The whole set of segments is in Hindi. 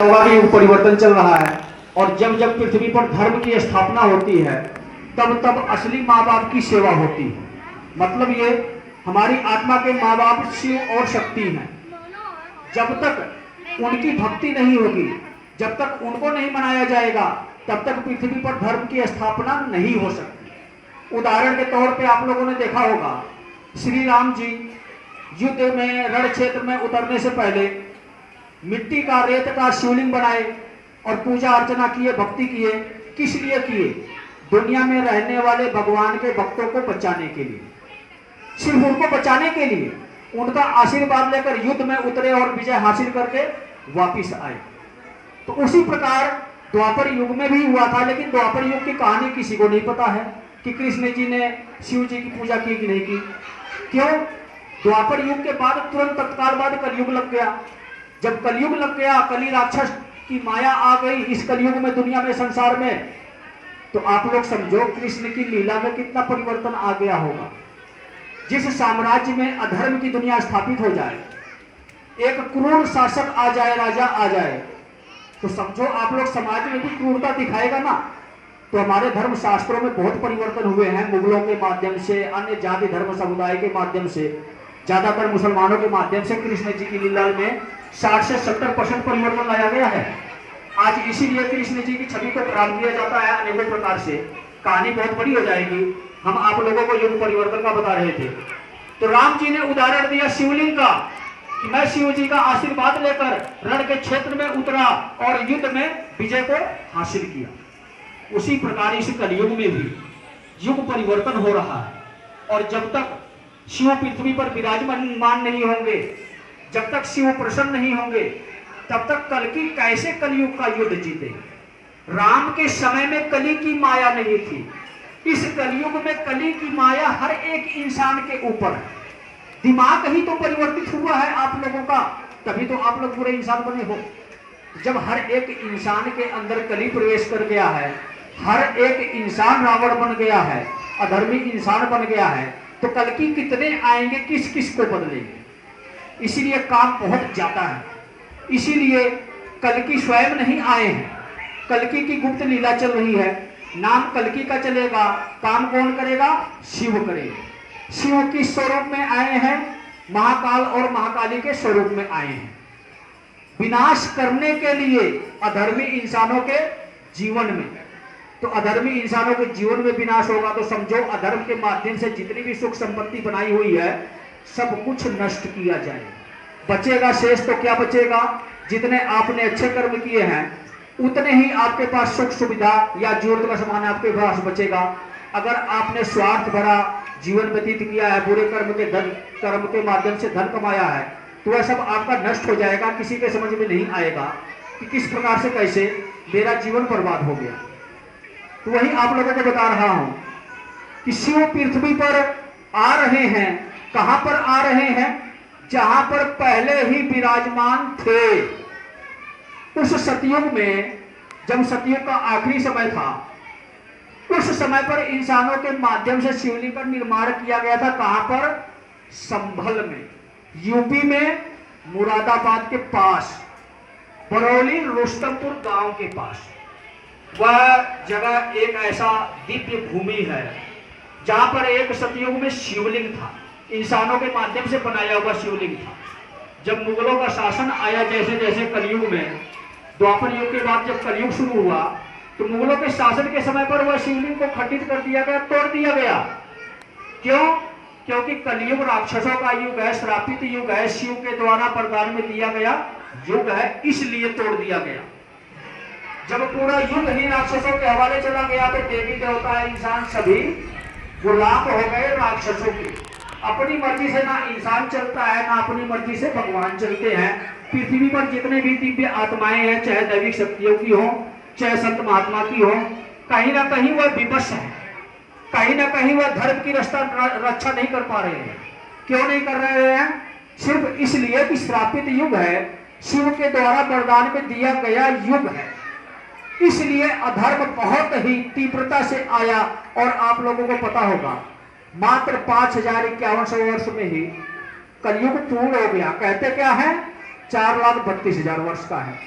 युग परिवर्तन चल रहा है और जब जब पृथ्वी पर धर्म की स्थापना होती है तब तब असली माँ बाप की सेवा होती है। मतलब ये हमारी आत्मा के माँ बाप शिव और शक्ति हैं। जब तक उनकी भक्ति नहीं होगी, जब तक उनको नहीं मनाया जाएगा, तब तक पृथ्वी पर धर्म की स्थापना नहीं हो सकती। उदाहरण के तौर पे आप लोगों ने देखा होगा, श्री राम जी युद्ध में रण क्षेत्र में उतरने से पहले मिट्टी का रेत का शिवलिंग बनाए और पूजा अर्चना किए, भक्ति किए। किस लिए किए? दुनिया में रहने वाले भगवान के भक्तों को बचाने के लिए, सिर्फ उनको बचाने के लिए। उनका आशीर्वाद लेकर युद्ध में उतरे और विजय हासिल करके वापिस आए। तो उसी प्रकार द्वापर युग में भी हुआ था, लेकिन द्वापर युग की कहानी किसी को नहीं पता है कि कृष्ण जी ने शिव जी की पूजा की कि नहीं की। क्यों? द्वापर युग के बाद तुरंत तत्काल बाद कलयुग लग गया। जब कलयुग लग गया, कली राक्षस की माया आ गई इस कलयुग में, दुनिया में, संसार में, तो आप लोग समझो कृष्ण की लीला में कितना परिवर्तन आ गया होगा। जिस साम्राज्य में अधर्म की दुनिया स्थापित हो जाए, एक क्रूर शासक आ जाए, राजा आ जाए, तो समझो आप लोग समाज में भी क्रूरता दिखाएगा ना। तो हमारे धर्म शास्त्रों में बहुत परिवर्तन हुए हैं, मुगलों के माध्यम से, अन्य जाति धर्म समुदाय के माध्यम से, ज्यादातर मुसलमानों के माध्यम से कृष्ण जी की लीला में 60 से 70% परिवर्तन लाया गया है। आज इसीलिए कृष्ण जी की छवि को खराब किया जाता है अनेकों प्रकार से। कहानी बहुत बड़ी हो जाएगी, हम आप लोगों को युग परिवर्तन का बता रहे थे। तो राम जी ने उदाहरण दिया शिवलिंग का कि मैं शिव जी का आशीर्वाद लेकर रण के क्षेत्र में उतरा और युद्ध में विजय को हासिल किया। उसी प्रकार इस कलयुग में भी युग परिवर्तन हो रहा है, और जब तक शिव पृथ्वी पर विराजमान नहीं होंगे, जब तक शिव प्रसन्न नहीं होंगे, तब तक कल की कैसे कलयुग का युद्ध जीते। राम के समय में कली की माया नहीं थी, इस कलयुग में कली की माया हर एक इंसान के ऊपर है। दिमाग ही तो परिवर्तित हुआ है आप लोगों का, तभी तो आप लोग बुरे इंसान बने हो। जब हर एक इंसान के अंदर कली प्रवेश कर गया है, हर एक इंसान रावण बन गया है, अधर्मी इंसान बन गया है, तो कल की कितने आएंगे, किस किस को बदलेंगे। इसीलिए काम बहुत ज्यादा है। इसीलिए कल्कि स्वयं नहीं आए हैं, कल्कि की गुप्त लीला चल रही है। नाम कल्कि का चलेगा, काम कौन करेगा? शिव करेगा। शिव किस स्वरूप में आए हैं? महाकाल और महाकाली के स्वरूप में आए हैं, विनाश करने के लिए अधर्मी इंसानों के जीवन में। तो अधर्मी इंसानों के जीवन में विनाश होगा तो समझो अधर्म के माध्यम से जितनी भी सुख संपत्ति बनाई हुई है सब कुछ नष्ट किया जाएगा। बचेगा शेष तो क्या बचेगा? जितने आपने अच्छे कर्म किए हैं उतने ही आपके पास सुख सुविधा या जरूरत का सामान आपके पास बचेगा। अगर आपने स्वार्थ भरा जीवन व्यतीत किया है, बुरे कर्म के माध्यम से धन कमाया है, तो वह सब आपका नष्ट हो जाएगा। किसी के समझ में नहीं आएगा कि किस प्रकार से कैसे मेरा जीवन बर्बाद हो गया। तो वही आप लोगों को बता रहा हूं कि शिव पृथ्वी पर आ रहे हैं। कहां पर आ रहे हैं? जहां पर पहले ही विराजमान थे। उस सतयुग में, जब सतयुग का आखिरी समय था, उस समय पर इंसानों के माध्यम से शिवलिंग का निर्माण किया गया था। कहां पर? संभल में, यूपी में, मुरादाबाद के पास, बरौली रुस्तमपुर गांव के पास। वह जगह एक ऐसा दिव्य भूमि है जहां पर एक सतयुग में शिवलिंग था, इंसानों के माध्यम से बनाया हुआ शिवलिंग था। जब मुगलों का शासन आया, जैसे जैसे कलयुग में, द्वापर युग के बाद जब कलयुग शुरू हुआ, तो मुगलों के शासन के समय पर वह शिवलिंग को खंडित कर दिया गया, तोड़ दिया गया। क्यों? क्योंकि कलयुग राक्षसों का युग है, श्रापित युग है, शिव के द्वारा वरदान में दिया गया युग है, इसलिए तोड़ दिया गया। जब पूरा युग ही राक्षसों के हवाले चला गया तो देवी देवता इंसान सभी गुलाम हो गए राक्षसों के। अपनी मर्जी से ना इंसान चलता है, ना अपनी मर्जी से भगवान चलते हैं। पृथ्वी पर जितने भी दिव्य आत्माएं हैं, चाहे दैविक शक्तियों की हो, चाहे संत महात्मा की हो, कहीं ना कहीं वह विवश है, कहीं ना कहीं वह धर्म की रक्षा नहीं कर पा रहे हैं। क्यों नहीं कर रहे हैं? सिर्फ इसलिए कि श्रापित युग है, शिव के द्वारा वरदान में दिया गया युग है, इसलिए अधर्म बहुत ही तीव्रता से आया। और आप लोगों को पता होगा मात्र 5051 वर्ष में ही कलयुग पूर्ण हो गया। कहते क्या है? 4,32,000 वर्ष का है।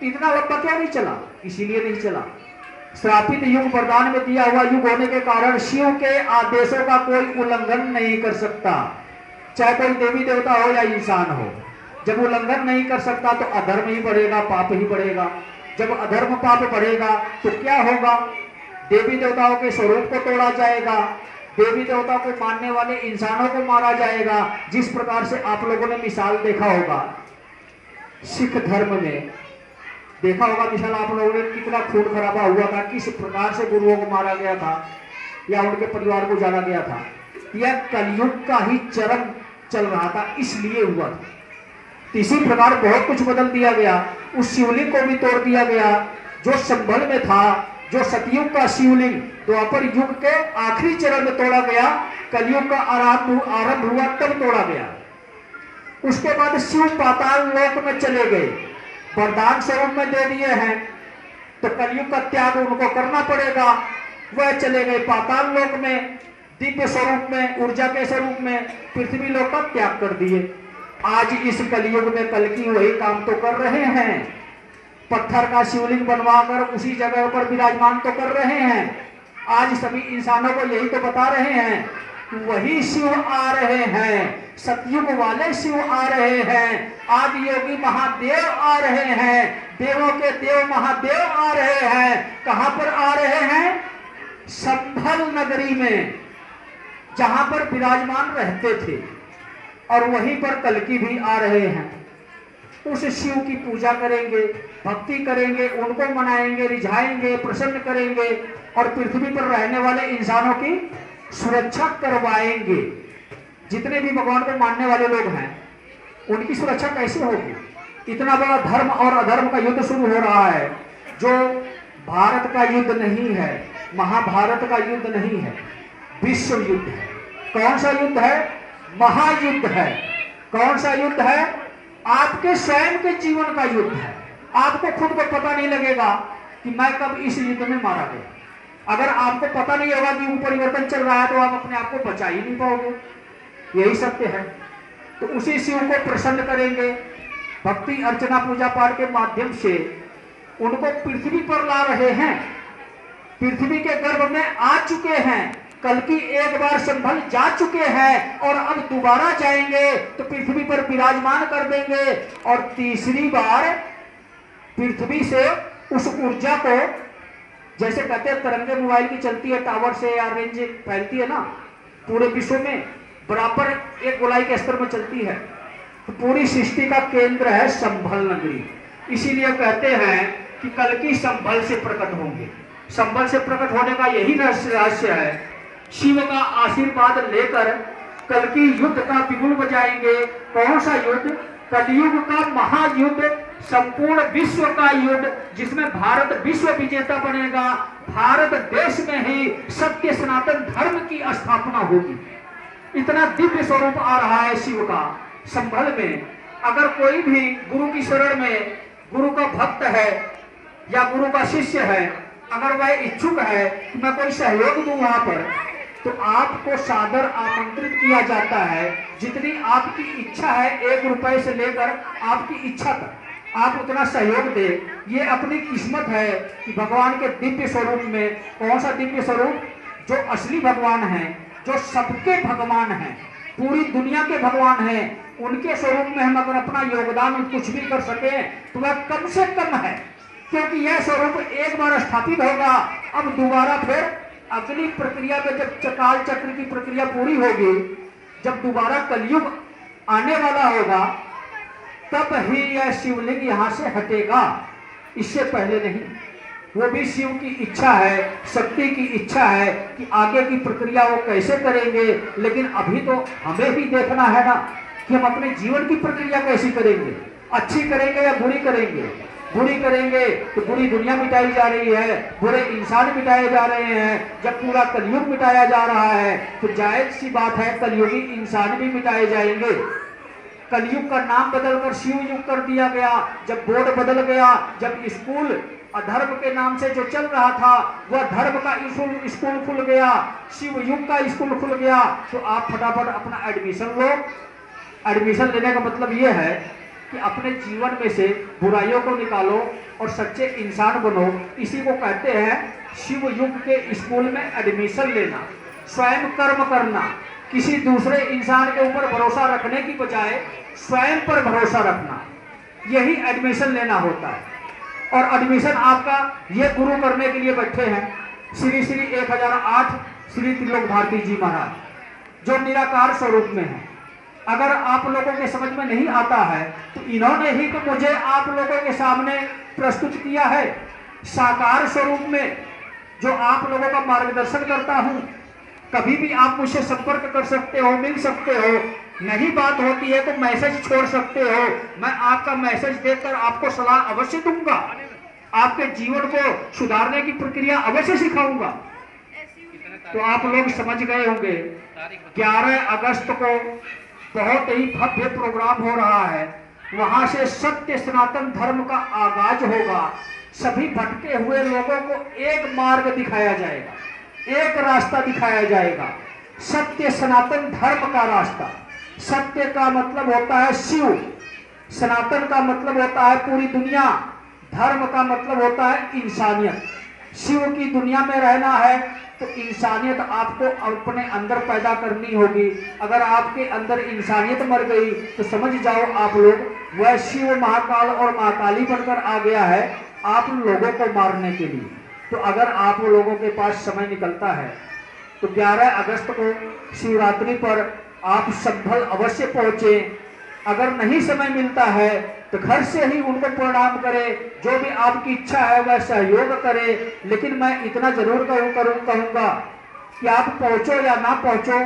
इतना लंबा क्या नहीं चला? इसीलिए नहीं चला। श्रापित युग वरदान में दिया हुआ युग होने के कारण शिव के आदेशों का कोई उल्लंघन नहीं कर सकता, चाहे कोई देवी देवता हो या इंसान हो। जब उल्लंघन नहीं कर सकता तो अधर्म ही बढ़ेगा, पाप ही बढ़ेगा। जब अधर्म पाप बढ़ेगा तो क्या होगा? देवी देवताओं के स्वरूप को तोड़ा जाएगा, देवी देवता को मानने वाले इंसानों को मारा जाएगा। जिस प्रकार से आप लोगों ने मिसाल देखा होगा सिख धर्म में, देखा होगा मिसाल आप लोगों ने, कितना खून खराबा हुआ था, किस प्रकार से गुरुओं को मारा गया था या उनके परिवार को जाना गया था। यह कलयुग का ही चरम चल रहा था, इसलिए हुआ था। इसी प्रकार बहुत कुछ बदल दिया गया, उस शिवलिंग को भी तोड़ दिया गया जो संभल में था, जो सतयुग का शिवलिंग द्वापर युग के आखिरी चरण में तोड़ा गया, कलयुग का आरंभ हुआ तब तोड़ा गया। उसके बाद शिव पाताल लोक में चले गए, वरदान स्वरूप में दे दिए हैं, तो कलयुग का त्याग उनको करना पड़ेगा। वह चले गए पाताल लोक में, दिव्य स्वरूप में, ऊर्जा के स्वरूप में पृथ्वी लोक का त्याग कर दिए। आज इस कलयुग में कल्कि वही काम तो कर रहे हैं, पत्थर का शिवलिंग बनवाकर उसी जगह पर विराजमान तो कर रहे हैं। आज सभी इंसानों को यही तो बता रहे हैं कि वही शिव आ रहे हैं, सतयुग वाले शिव आ रहे हैं, आदि योगी महादेव आ रहे हैं, देवों के देव महादेव आ रहे हैं। कहां पर आ रहे हैं? संभल नगरी में, जहां पर विराजमान रहते थे, और वहीं पर कल्कि भी आ रहे हैं। उस शिव की पूजा करेंगे, भक्ति करेंगे, उनको मनाएंगे, रिझाएंगे, प्रसन्न करेंगे और पृथ्वी पर रहने वाले इंसानों की सुरक्षा करवाएंगे। जितने भी भगवान को मानने वाले लोग हैं उनकी सुरक्षा कैसे होगी? इतना बड़ा धर्म और अधर्म का युद्ध शुरू हो रहा है, जो भारत का युद्ध नहीं है, महाभारत का युद्ध नहीं है, विश्व युद्ध है। कौन सा युद्ध है? महायुद्ध है। कौन सा युद्ध है? आपके स्वयं के जीवन का युद्ध है। आपको खुद को पता नहीं लगेगा कि मैं कब इस युद्ध में मारा गया। अगर आपको पता नहीं होगा कि वो परिवर्तन चल रहा है तो आप अपने आप को बचा ही नहीं पाओगे। यही सत्य है। तो उसी शिव को प्रसन्न करेंगे, भक्ति अर्चना पूजा पाठ के माध्यम से उनको पृथ्वी पर ला रहे हैं। पृथ्वी के गर्भ में आ चुके हैं, कल्कि एक बार संभल जा चुके हैं और अब दोबारा जाएंगे तो पृथ्वी पर विराजमान कर देंगे और तीसरी बार पृथ्वी से उस ऊर्जा को, जैसे कहते हैं तरंगे मोबाइल की चलती है, टावर से या रेंज फैलती है ना, पूरे विश्व में बराबर एक गोलाई के स्तर में चलती है, तो पूरी सृष्टि का केंद्र है संभल नगरी। इसीलिए कहते हैं कि कल्कि संभल से प्रकट होंगे। संभल से प्रकट होने का यही रहस्य है। शिव का आशीर्वाद लेकर कल्कि युद्ध का बिगुल बजाएंगे। कौन सा युद्ध? कलयुग का महायुद्ध, संपूर्ण विश्व का युद्ध, जिसमें भारत विश्व विजेता बनेगा। भारत देश में ही सत्य सनातन धर्म की स्थापना होगी। इतना दिव्य स्वरूप आ रहा है शिव का संभल में। अगर कोई भी गुरु की शरण में, गुरु का भक्त है या गुरु का शिष्य है, अगर वह इच्छुक है कि मैं कोई सहयोग दूं वहां पर, तो आपको सादर आमंत्रित किया जाता है। जितनी आपकी इच्छा है, 1 रुपए से लेकर आपकी इच्छा तक आप उतना सहयोग दे। ये अपनी किस्मत है कि भगवान के दिव्य स्वरूप में, कौन सा दिव्य स्वरूप? जो असली भगवान है, जो सबके भगवान हैं, पूरी दुनिया के भगवान हैं, उनके स्वरूप में हम अगर अपना योगदान कुछ भी कर सके तो वह कम से कम है, क्योंकि यह स्वरूप एक बार स्थापित होगा, अब दोबारा फिर अगली प्रक्रिया में, जब काल चक्र की प्रक्रिया पूरी होगी, जब दोबारा कलयुग आने वाला होगा, तब ही यह शिवलिंग यहाँ से हटेगा, इससे पहले नहीं। वो भी शिव की इच्छा है, शक्ति की इच्छा है कि आगे की प्रक्रिया वो कैसे करेंगे। लेकिन अभी तो हमें भी देखना है ना कि हम अपने जीवन की प्रक्रिया कैसी करेंगे, अच्छी करेंगे या बुरी करेंगे। बुरी करेंगे तो बुरी दुनिया मिटाई जा रही है, बुरे इंसान मिटाए जा रहे हैं। जब पूरा कलयुग मिटाया जा रहा है तो जायज सी बात है कलयुगी इंसान भी मिटाए जाएंगे। कलयुग का नाम बदलकर शिव युग कर दिया गया। जब बोर्ड बदल गया, जब स्कूल अधर्म के नाम से जो चल रहा था वह धर्म का स्कूल खुल गया, शिव युग का स्कूल खुल गया, तो आप फटाफट अपना एडमिशन लो। एडमिशन लेने का मतलब यह है कि अपने जीवन में से बुराइयों को निकालो और सच्चे इंसान बनो। इसी को कहते हैं शिव युग के स्कूल में एडमिशन लेना, स्वयं कर्म करना, किसी दूसरे इंसान के ऊपर भरोसा रखने की बजाय स्वयं पर भरोसा रखना, यही एडमिशन लेना होता है। और एडमिशन आपका ये गुरु करने के लिए बैठे हैं श्री श्री 1008 श्री त्रिलोक भारती जी महाराज, जो निराकार स्वरूप में है। अगर आप लोगों के समझ में नहीं आता है तो इन्होंने ही तो मुझे आप लोगों के सामने प्रस्तुत किया है साकार स्वरूप में, जो आप लोगों का मार्गदर्शन करता हूं। कभी भी आप मुझसे संपर्क कर सकते हो, मिल सकते हो, नहीं बात होती है तो मैसेज छोड़ सकते हो। मैं आपका मैसेज देखकर आपको सलाह अवश्य दूंगा, आपके जीवन को सुधारने की प्रक्रिया अवश्य सिखाऊंगा। तो आप लोग समझ गए होंगे 11 अगस्त को बहुत ही भव्य प्रोग्राम हो रहा है। वहां से सत्य सनातन धर्म का आगाज होगा। सभी भटके हुए लोगों को एक मार्ग दिखाया जाएगा, एक रास्ता दिखाया जाएगा, सत्य सनातन धर्म का रास्ता। सत्य का मतलब होता है शिव, सनातन का मतलब होता है पूरी दुनिया, धर्म का मतलब होता है इंसानियत। शिव की दुनिया में रहना है तो इंसानियत आपको अपने अंदर पैदा करनी होगी। अगर आपके अंदर इंसानियत मर गई तो समझ जाओ आप लोग वह शिव महाकाल और महाकाली बनकर आ गया है आप लोगों को मारने के लिए। तो अगर आप लोगों के पास समय निकलता है तो 11 अगस्त को शिवरात्रि पर आप संभल अवश्य पहुंचे। अगर नहीं समय मिलता है तो घर से ही उनको प्रणाम करें, जो भी आपकी इच्छा है वह सहयोग करें। लेकिन मैं इतना जरूर कहूंगा कि आप पहुंचो या ना पहुंचो,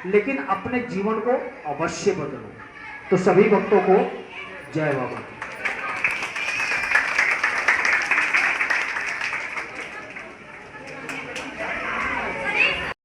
लेकिन अपने जीवन को अवश्य बदलो। तो सभी भक्तों को जय बाबा।